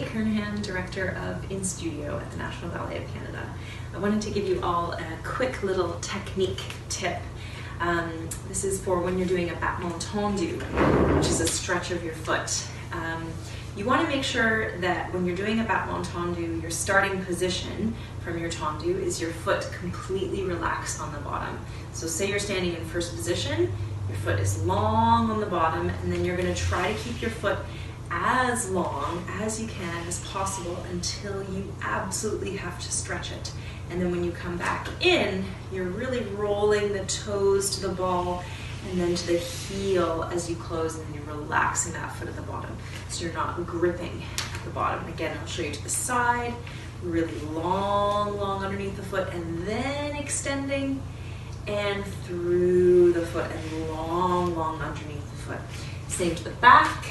Kernaghan, Director of In Studio at the National Ballet of Canada. I wanted to give you all a quick little technique tip. This is for when you're doing a battement tendu, which is a stretch of your foot. You want to make sure that when you're doing a battement tendu, your starting position from your tendu is your foot completely relaxed on the bottom. So say you're standing in first position, your foot is long on the bottom, and then you're going to try to keep your foot as long as you can as possible until you absolutely have to stretch it. And then when you come back in, you're really rolling the toes to the ball and then to the heel as you close, and then you're relaxing that foot at the bottom. So you're not gripping at the bottom. Again, I'll show you to the side, really long underneath the foot, and then extending and through the foot and long underneath the foot. Same to the back,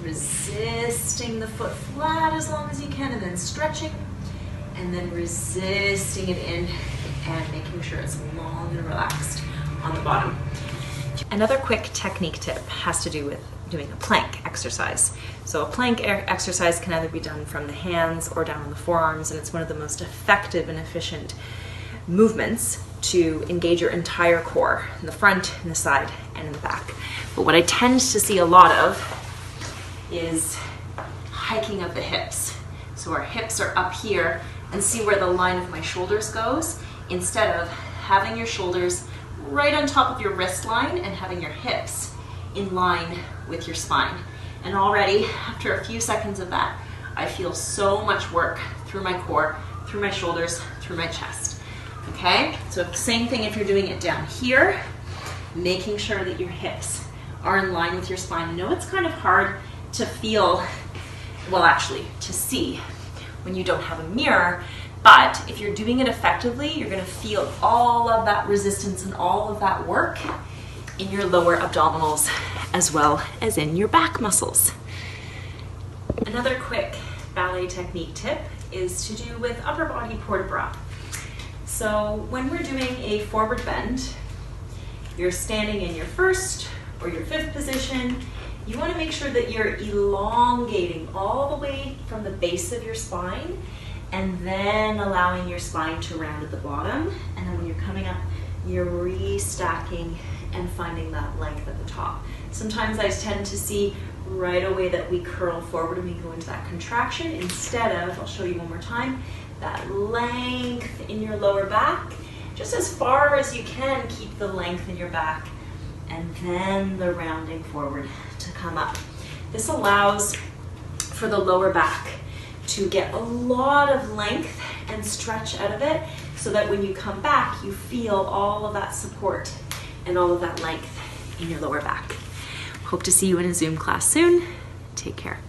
resisting the foot flat as long as you can and then stretching, and then resisting it in and making sure it's long and relaxed on the bottom. Another quick technique tip has to do with doing a plank exercise. So a plank exercise can either be done from the hands or down on the forearms, and it's one of the most effective and efficient movements to engage your entire core, in the front, in the side, and in the back. But what I tend to see a lot of is hiking of the hips. So our hips are up here, and see where the line of my shoulders goes, instead of having your shoulders right on top of your wrist line and having your hips in line with your spine. And already, after a few seconds of that, I feel so much work through my core, through my shoulders, through my chest. Okay, so same thing if you're doing it down here, making sure that your hips are in line with your spine. I know it's kind of hard to feel, well actually, to see when you don't have a mirror, but if you're doing it effectively, you're gonna feel all of that resistance and all of that work in your lower abdominals as well as in your back muscles. Another quick ballet technique tip is to do with upper body port-de-bras. So when we're doing a forward bend, you're standing in your first or your fifth position. You want to make sure that you're elongating all the way from the base of your spine and then allowing your spine to round at the bottom. And then when you're coming up, you're restacking and finding that length at the top. Sometimes I tend to see right away that we curl forward and we go into that contraction instead of, I'll show you one more time, that length in your lower back. Just as far as you can, keep the length in your back, and then the rounding forward to come up. This allows for the lower back to get a lot of length and stretch out of it, so that when you come back, you feel all of that support and all of that length in your lower back. Hope to see you in a Zoom class soon. Take care.